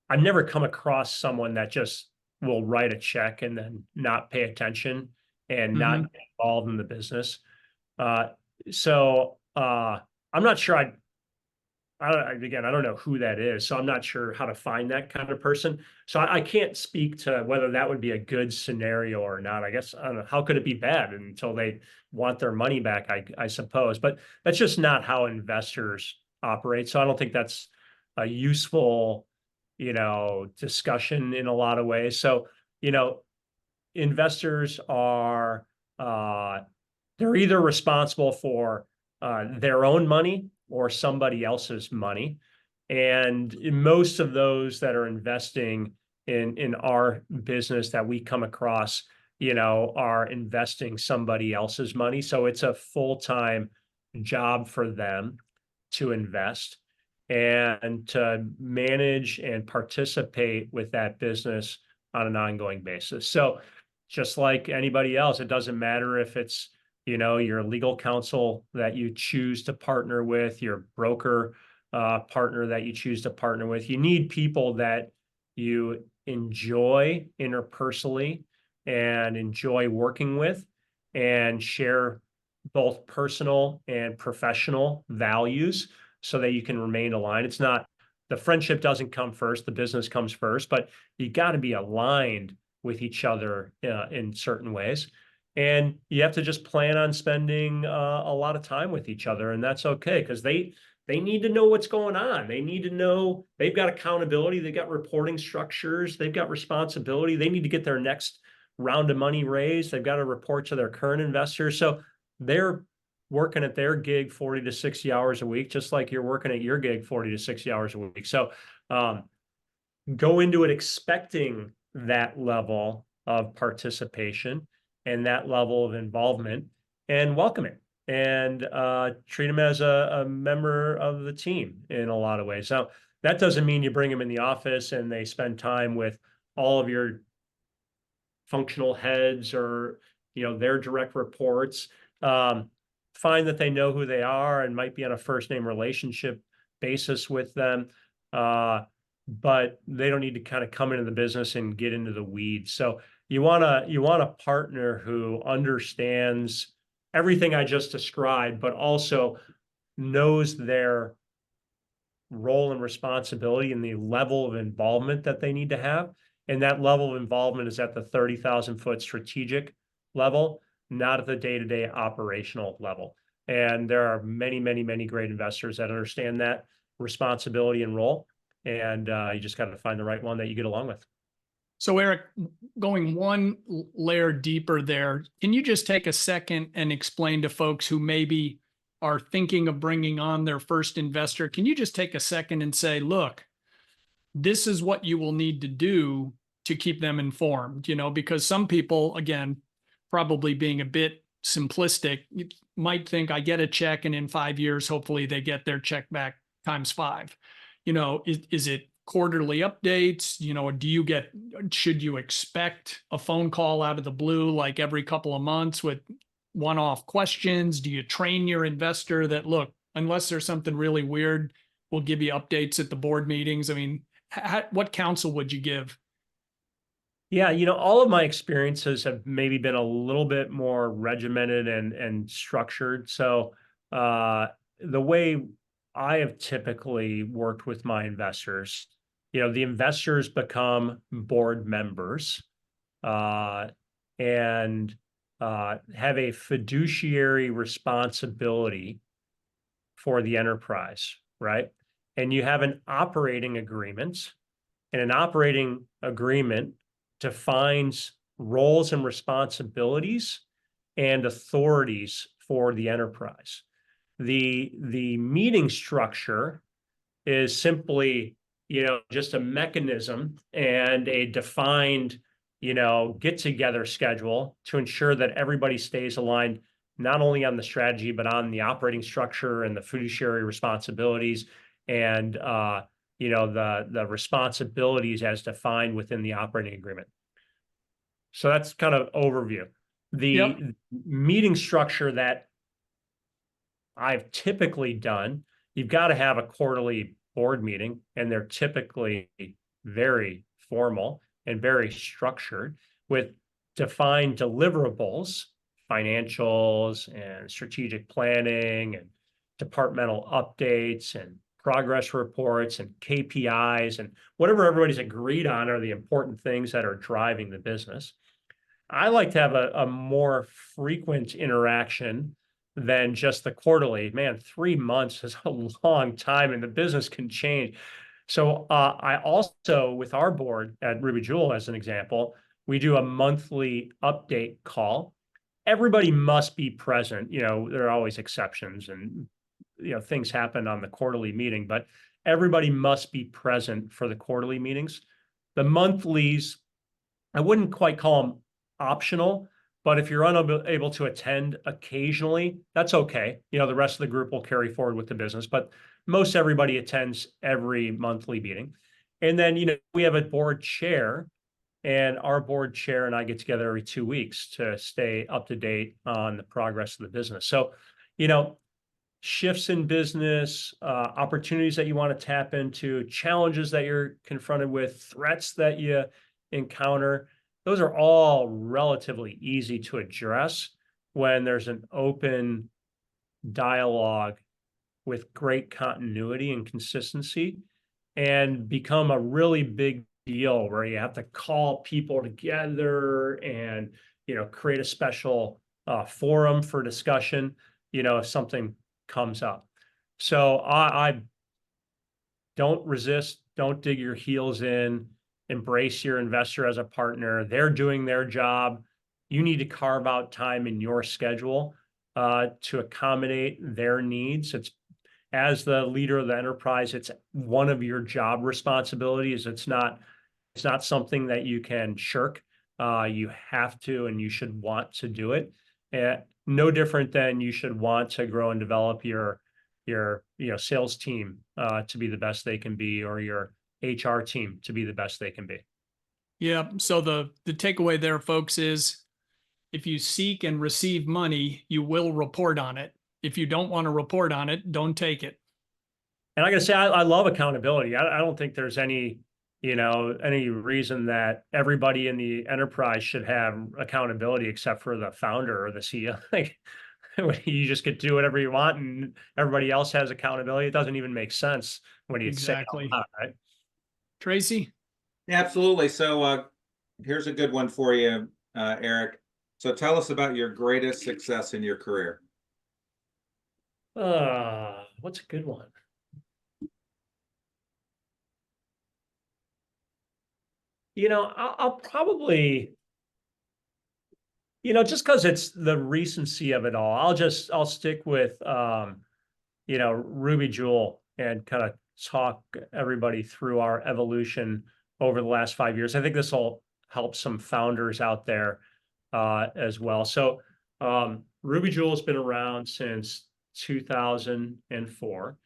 I've never come across someone that just will write a check and then not pay attention and not get involved in the business. So I'm not sure again, I don't know who that is, so I'm not sure how to find that kind of person. So I can't speak to whether that would be a good scenario or not. I guess, I don't know, how could it be bad until they want their money back, I suppose. But that's just not how investors operate. So I don't think that's a useful, discussion in a lot of ways. So, investors are, they're either responsible for their own money or somebody else's money. And most of those that are investing in our business that we come across, are investing somebody else's money. So it's a full-time job for them to invest and to manage and participate with that business on an ongoing basis. So just like anybody else, it doesn't matter if it's, your legal counsel that you choose to partner with, your broker partner that you choose to partner with. You need people that you enjoy interpersonally and enjoy working with and share both personal and professional values so that you can remain aligned. It's not, the friendship doesn't come first, the business comes first, but you got to be aligned with each other in certain ways. And you have to just plan on spending a lot of time with each other, and that's okay, because they need to know what's going on. They need to know they've got accountability, they've got reporting structures, they've got responsibility. They need to get their next round of money raised. They've got to report to their current investors. So they're working at their gig 40 to 60 hours a week, just like you're working at your gig 40 to 60 hours a week. So go into it expecting that level of participation and that level of involvement, and welcome it, and treat them as a member of the team in a lot of ways. Now, that doesn't mean you bring them in the office and they spend time with all of your functional heads or, their direct reports. Find that they know who they are and might be on a first name relationship basis with them. But they don't need to kind of come into the business and get into the weeds. So you want a partner who understands everything I just described, but also knows their role and responsibility and the level of involvement that they need to have. And that level of involvement is at the 30,000-foot strategic level, not at the day-to-day operational level. And there are many, many, many great investors that understand that. responsibility and role. And you just got to find the right one that you get along with. So Eric, going one layer deeper there, can you just take a second and explain to folks who maybe are thinking of bringing on their first investor? Can you just take a second and say, look, this is what you will need to do to keep them informed, because some people, again, probably being a bit simplistic, you might think I get a check and in 5 years, hopefully they get their check back times 5. Is it quarterly updates? Should you expect a phone call out of the blue, like every couple of months with one-off questions? Do you train your investor that, look, unless there's something really weird, we'll give you updates at the board meetings? I mean, what counsel would you give? Yeah, all of my experiences have maybe been a little bit more regimented and structured. So the way I have typically worked with my investors, the investors become board members and have a fiduciary responsibility for the enterprise, right? And you have an operating agreement, and an operating agreement defines roles and responsibilities and authorities for the enterprise. The meeting structure is simply, just a mechanism and a defined, get-together schedule to ensure that everybody stays aligned, not only on the strategy, but on the operating structure and the fiduciary responsibilities and the responsibilities as defined within the operating agreement. So that's kind of overview. The meeting structure that I've typically done, you've got to have a quarterly board meeting, and they're typically very formal and very structured with defined deliverables, financials and strategic planning and departmental updates and progress reports and KPIs and whatever everybody's agreed on are the important things that are driving the business. I like to have a more frequent interaction than just the quarterly. Man, 3 months is a long time and the business can change. So I also, with our board at Ruby Jewel, as an example, we do a monthly update call. Everybody must be present. There are always exceptions and things happen on the quarterly meeting, but everybody must be present for the quarterly meetings. The monthlies, I wouldn't quite call them optional, but if you're unable to attend occasionally, that's okay. The rest of the group will carry forward with the business, but most everybody attends every monthly meeting. And then, we have a board chair, and our board chair and I get together every 2 weeks to stay up to date on the progress of the business. So, shifts in business, opportunities that you want to tap into, challenges that you're confronted with, threats that you encounter, those are all relatively easy to address when there's an open dialogue with great continuity and consistency, and become a really big deal where you have to call people together and, create a special forum for discussion, if something comes up. So I don't resist, don't dig your heels in, embrace your investor as a partner. They're doing their job. You need to carve out time in your schedule to accommodate their needs. It's, as the leader of the enterprise, it's one of your job responsibilities. It's not something that you can shirk. You have to, and you should want to do it. No different than you should want to grow and develop your sales team to be the best they can be, or your HR team to be the best they can be. Yeah. So the takeaway there, folks, is if you seek and receive money, you will report on it. If you don't want to report on it, don't take it. And I got to say, I love accountability. I don't think there's any reason that everybody in the enterprise should have accountability except for the founder or the CEO. Like, you just get to do whatever you want and everybody else has accountability. It doesn't even make sense when you say it out loud, right? Tracy? Yeah, absolutely. So here's a good one for you, Eric. So tell us about your greatest success in your career. What's a good one? I'll probably, just because it's the recency of it all, I'll stick with, Ruby Jewel and kind of talk everybody through our evolution over the last 5 years. I think this will help some founders out there as well. So Ruby Jewel has been around since 2004.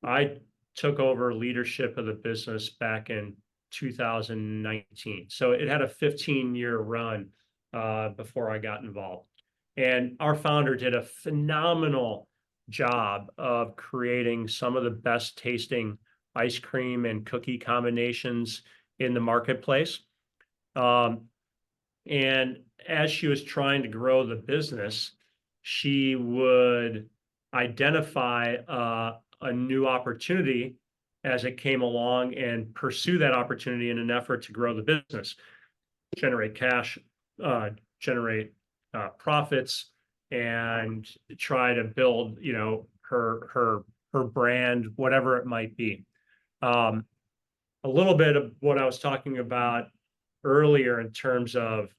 I took over leadership of the business back in 2019. So it had a 15-year run before I got involved. And our founder did a phenomenal job of creating some of the best tasting ice cream and cookie combinations in the marketplace. And as she was trying to grow the business, she would identify a new opportunity as it came along and pursue that opportunity in an effort to grow the business, generate cash, generate profits, and try to build, her brand, whatever it might be. A little bit of what I was talking about earlier in terms of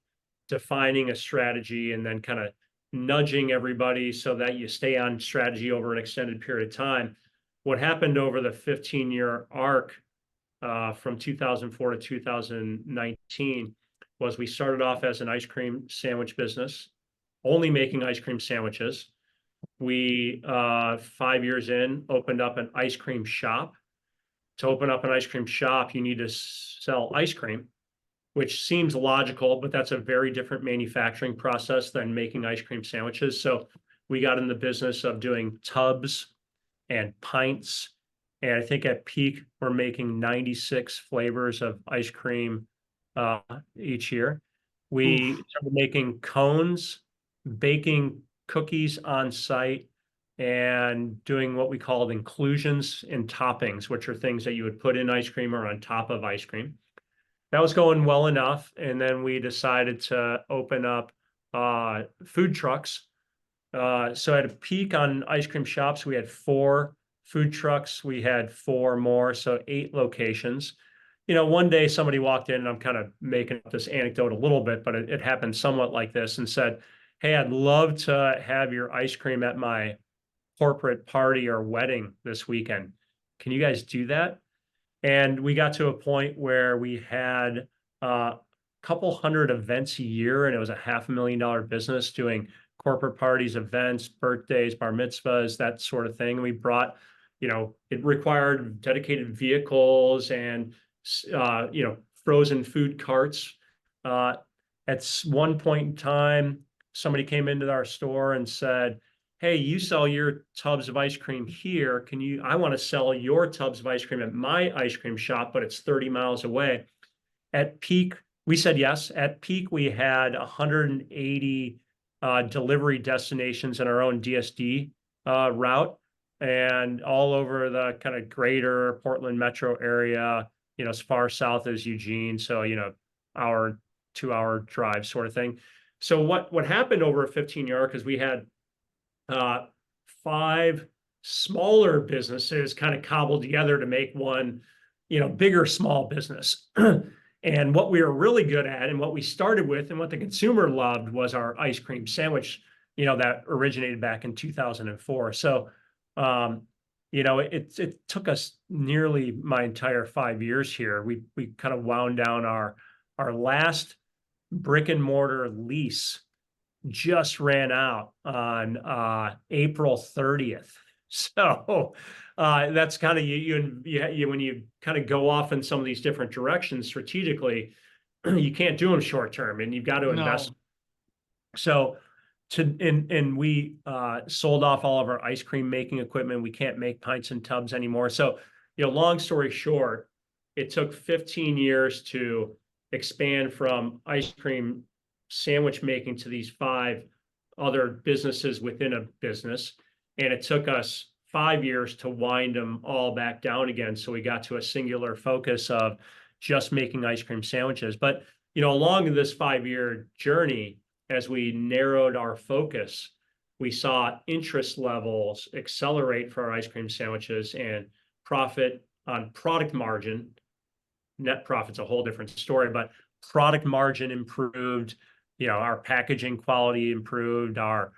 defining a strategy and then kind of nudging everybody so that you stay on strategy over an extended period of time. What happened over the 15-year arc from 2004 to 2019 was we started off as an ice cream sandwich business, only making ice cream sandwiches. We, 5 years in, opened up an ice cream shop. To open up an ice cream shop, you need to sell ice cream, which seems logical, but that's a very different manufacturing process than making ice cream sandwiches. So we got in the business of doing tubs and pints. And I think at peak, we're making 96 flavors of ice cream each year. We started making cones, baking cookies on site, and doing what we called inclusions and toppings, which are things that you would put in ice cream or on top of ice cream. That was going well enough. And then we decided to open up food trucks. So at a peak on ice cream shops, we had 4 food trucks. We had 4 more, so 8 locations. One day somebody walked in, and I'm kind of making up this anecdote a little bit, but it happened somewhat like this, and said, "Hey, I'd love to have your ice cream at my corporate party or wedding this weekend. Can you guys do that?" And we got to a point where we had a couple hundred events a year, and it was a $500,000 business doing corporate parties, events, birthdays, bar mitzvahs, that sort of thing. We brought, it required dedicated vehicles and, frozen food carts. At one point in time, somebody came into our store and said, "Hey, you sell your tubs of ice cream here. I want to sell your tubs of ice cream at my ice cream shop, but it's 30 miles away." At peak, we said yes. At peak, we had 180 delivery destinations in our own DSD route, and all over the kind of greater Portland metro area, as far south as Eugene. So, hour, 2-hour drive sort of thing. So what happened over a 15-year arc is we had 5 smaller businesses kind of cobbled together to make one, bigger small business. And what we were really good at, and what we started with, and what the consumer loved, was our ice cream sandwich, that originated back in 2004. So, it took us nearly my entire 5 years here. We kind of wound down our last brick and mortar lease just ran out on April 30th. So that's kind of you when you kind of go off in some of these different directions strategically, you can't do them short term, and you've got to invest. So we sold off all of our ice cream making equipment. We can't make pints and tubs anymore. So, long story short, it took 15 years to expand from ice cream sandwich making to these 5 other businesses within a business. And it took us 5 years to wind them all back down again. So we got to a singular focus of just making ice cream sandwiches. But, along this 5-year journey, as we narrowed our focus, we saw interest levels accelerate for our ice cream sandwiches, and profit on product margin net profit's a whole different story, but product margin improved, our packaging quality improved, our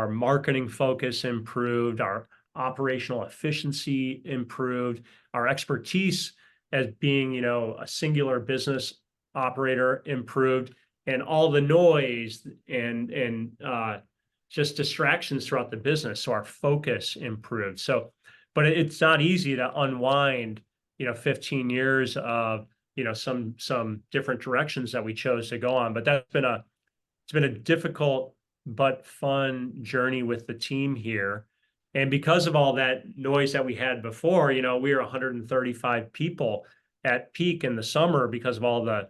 marketing focus improved, our operational efficiency improved, our expertise as being, a singular business operator improved, and all the noise and just distractions throughout the business. So our focus improved. So, but it's not easy to unwind, 15 years of, some different directions that we chose to go on. But it's been a difficult but fun journey with the team here. And because of all that noise that we had before, we were 135 people at peak in the summer because of all the,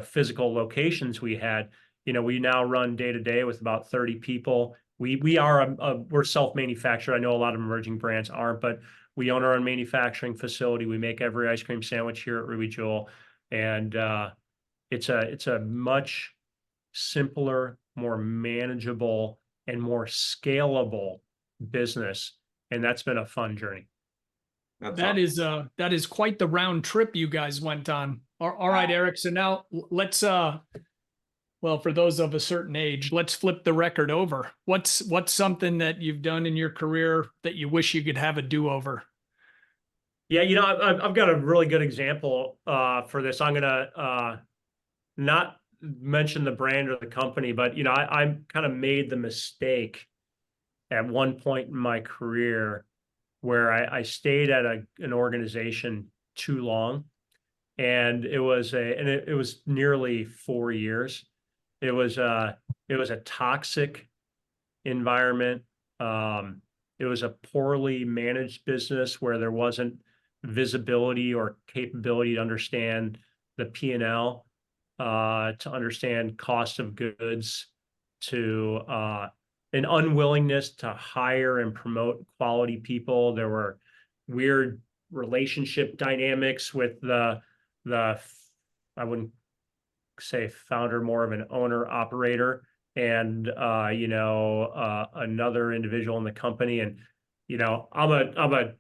physical locations we had. We now run day to day with about 30 people. We're self-manufactured. I know a lot of emerging brands aren't, but we own our own manufacturing facility. We make every ice cream sandwich here at Ruby Jewel. And it's a much simpler, more manageable, and more scalable business. And that's been a fun journey. That is quite the round trip you guys went on. All right, Eric. So now let's well, for those of a certain age, let's flip the record over. What's something that you've done in your career that you wish you could have a do-over? Yeah, I've got a really good example for this. I'm gonna not mention the brand or the company, but I kind of made the mistake at one point in my career where I stayed at an organization too long, and it was nearly 4 years. It was a toxic environment. It was a poorly managed business where there wasn't visibility or capability to understand the P&L, to understand cost of goods, to an unwillingness to hire and promote quality people. There were weird relationship dynamics with the I wouldn't say founder, more of an owner operator, and another individual in the company. And I'm a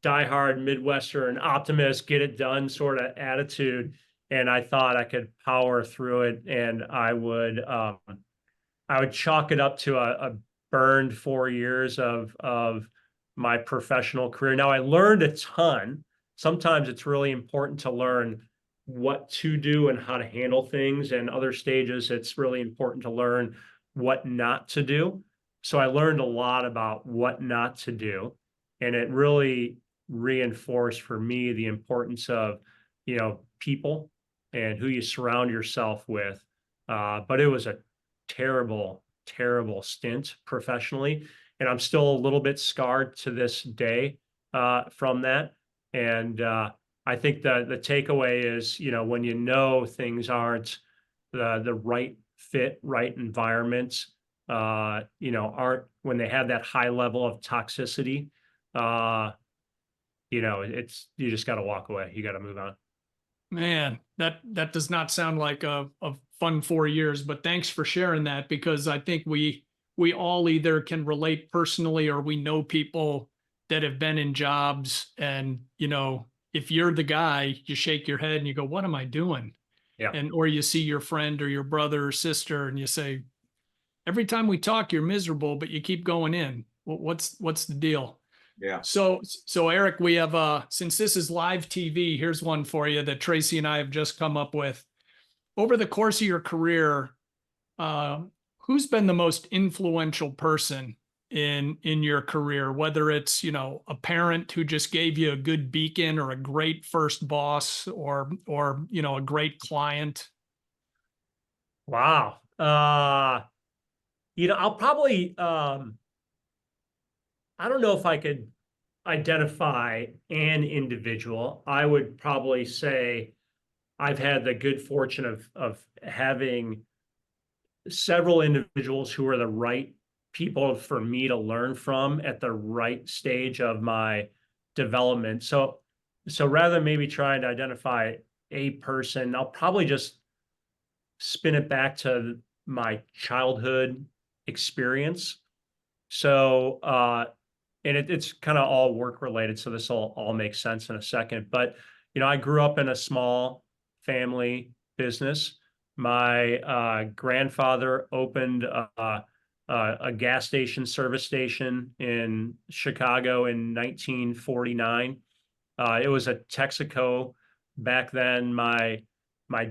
diehard Midwestern optimist, get it done sort of attitude, and I thought I could power through it, and I would chalk it up to a burned 4 years of my professional career. Now, I learned a ton. Sometimes it's really important to learn what to do and how to handle things. And other stages, it's really important to learn what not to do. So I learned a lot about what not to do. And it really reinforced for me the importance of, people and who you surround yourself with. But it was a terrible, terrible stint professionally. And I'm still a little bit scarred to this day from that. And I think the takeaway is, when things aren't the right fit, right environments, aren't, when they have that high level of toxicity, you just got to walk away. You got to move on. Man, that does not sound like a fun 4 years, but thanks for sharing that, because I think we all either can relate personally or we know people that have been in jobs, and, if you're the guy, you shake your head and you go, what am I doing? Yeah. Or you see your friend or your brother or sister and you say, every time we talk, you're miserable, but you keep going in. Well, what's the deal? Yeah. So Eric, we have, since this is live TV, here's one for you that Tracy and I have just come up with. Over the course of your career, who's been the most influential person in your career, whether it's, a parent who just gave you a good beacon, or a great first boss, or a great client? Wow. I'll probably, I don't know if I could identify an individual. I would probably say I've had the good fortune of having several individuals who are the right people for me to learn from at the right stage of my development. So rather than maybe trying to identify a person, I'll probably just spin it back to my childhood experience. So, and it's kind of all work related, so this will all make sense in a second. But, I grew up in a small family business. My grandfather opened a gas station, service station in Chicago in 1949. It was a Texaco back then. My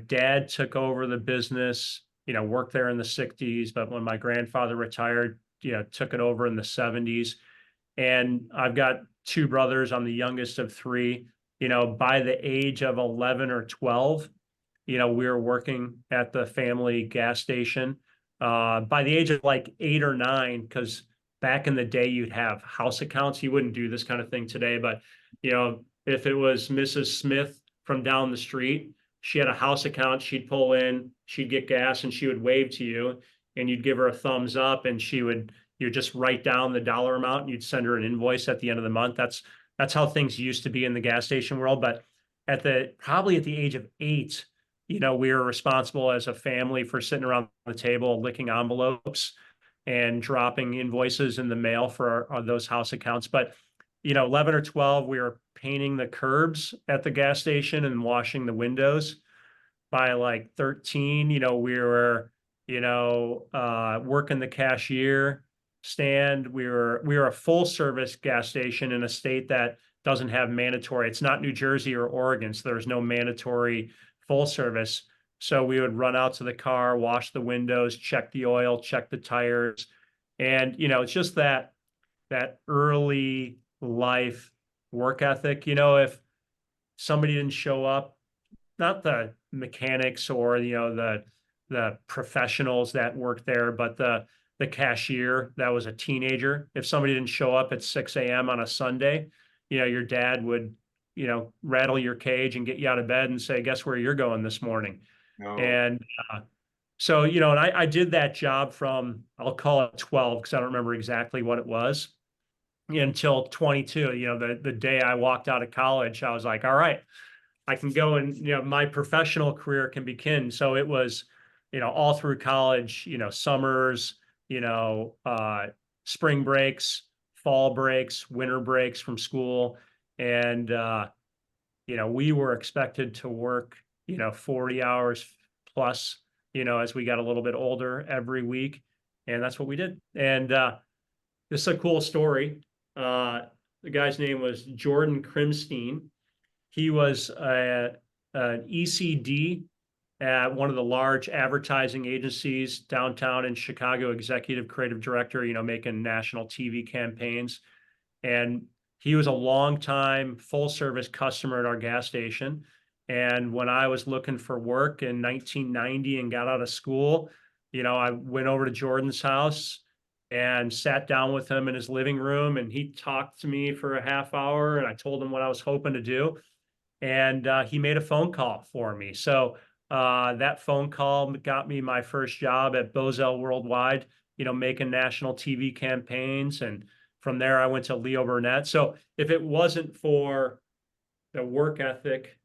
dad took over the business, worked there in the 60s, but when my grandfather retired, took it over in the 70s. And I've got two brothers. I'm the youngest of three. By the age of 11 or 12, we were working at the family gas station. By the age of like 8 or 9, because back in the day, you'd have house accounts. You wouldn't do this kind of thing today, but if it was Mrs. Smith from down the street, she had a house account, she'd pull in, she'd get gas, and she would wave to you, and you'd give her a thumbs up, and you'd just write down the dollar amount, and you'd send her an invoice at the end of the month. That's how things used to be in the gas station world. But probably at the age of 8, we were responsible as a family for sitting around the table, licking envelopes and dropping invoices in the mail for those house accounts. But 11 or 12, we were painting the curbs at the gas station and washing the windows. By like 13, we were, working the cashier stand. We were a full service gas station in a state that doesn't have mandatory. It's not New Jersey or Oregon, so there's no mandatory full service. So we would run out to the car, wash the windows, check the oil, check the tires. And, it's just that early life work ethic. If somebody didn't show up, not the mechanics or the professionals that worked there, but the cashier that was a teenager, if somebody didn't show up at 6 a.m. on a Sunday, your dad would rattle your cage and get you out of bed and say, guess where you're going this morning. No. And so and I did that job from, I'll call it 12 because I don't remember exactly what it was, until 22. The day I walked out of college, I was like, all right, I can go and, my professional career can begin. So it was, all through college, summers, spring breaks, fall breaks, winter breaks from school. And, we were expected to work, 40 hours plus, as we got a little bit older every week. And that's what we did. And this is a cool story. The guy's name was Jordan Krimstein. He was an ECD at one of the large advertising agencies downtown in Chicago, executive creative director, making national TV campaigns. And he was a longtime full service customer at our gas station. And when I was looking for work in 1990 and got out of school, I went over to Jordan's house and sat down with him in his living room, and he talked to me for a half hour, and I told him what I was hoping to do. And he made a phone call for me. So that phone call got me my first job at Bozell Worldwide, making national TV campaigns. And from there, I went to Leo Burnett. So if it wasn't for the work ethic,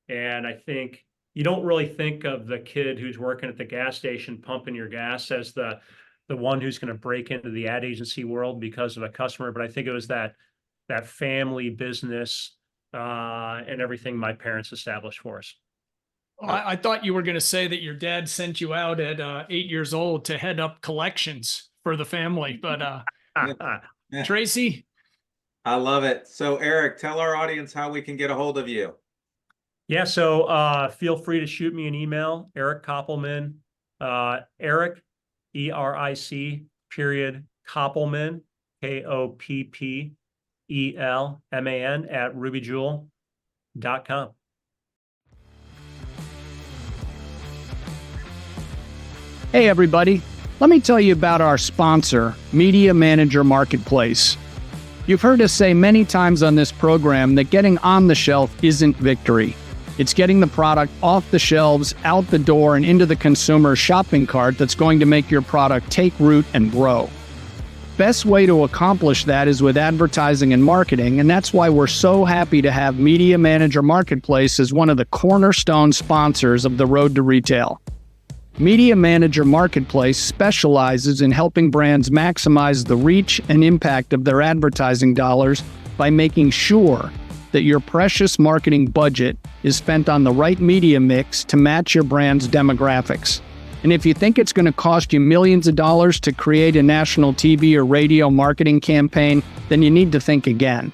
and I think you don't really think of the kid who's working at the gas station pumping your gas as the one who's going to break into the ad agency world because of a customer. But I think it was that family business and everything my parents established for us. I thought you were going to say that your dad sent you out at 8 years old to head up collections for the family, but Tracy? I love it. So Eric, tell our audience how we can get a hold of you. Yeah, so feel free to shoot me an email, Eric Koppelman, Eric, ERIC, Koppelman, KOPPELMAN at rubyjewel.com. Hey, everybody. Let me tell you about our sponsor, Media Manager Marketplace. You've heard us say many times on this program that getting on the shelf isn't victory. It's getting the product off the shelves, out the door, and into the consumer's shopping cart that's going to make your product take root and grow. Best way to accomplish that is with advertising and marketing, and that's why we're so happy to have Media Manager Marketplace as one of the cornerstone sponsors of the Road to Retail. Media Manager Marketplace specializes in helping brands maximize the reach and impact of their advertising dollars by making sure that your precious marketing budget is spent on the right media mix to match your brand's demographics. And if you think it's going to cost you millions of dollars to create a national TV or radio marketing campaign, then you need to think again.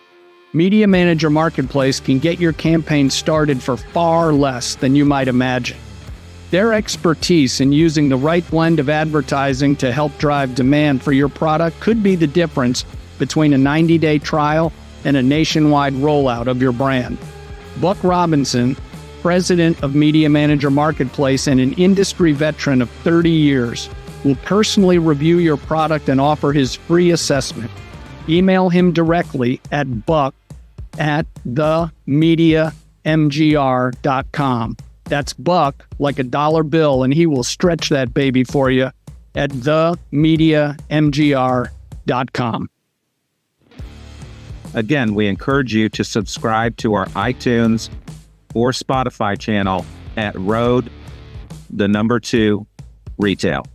Media Manager Marketplace can get your campaign started for far less than you might imagine. Their expertise in using the right blend of advertising to help drive demand for your product could be the difference between a 90-day trial and a nationwide rollout of your brand. Buck Robinson, president of Media Manager Marketplace and an industry veteran of 30 years, will personally review your product and offer his free assessment. Email him directly at buck@themediamgr.com. That's Buck, like a dollar bill, and he will stretch that baby for you at themediamgr.com. Again, we encourage you to subscribe to our iTunes or Spotify channel at Road, 2 Retail.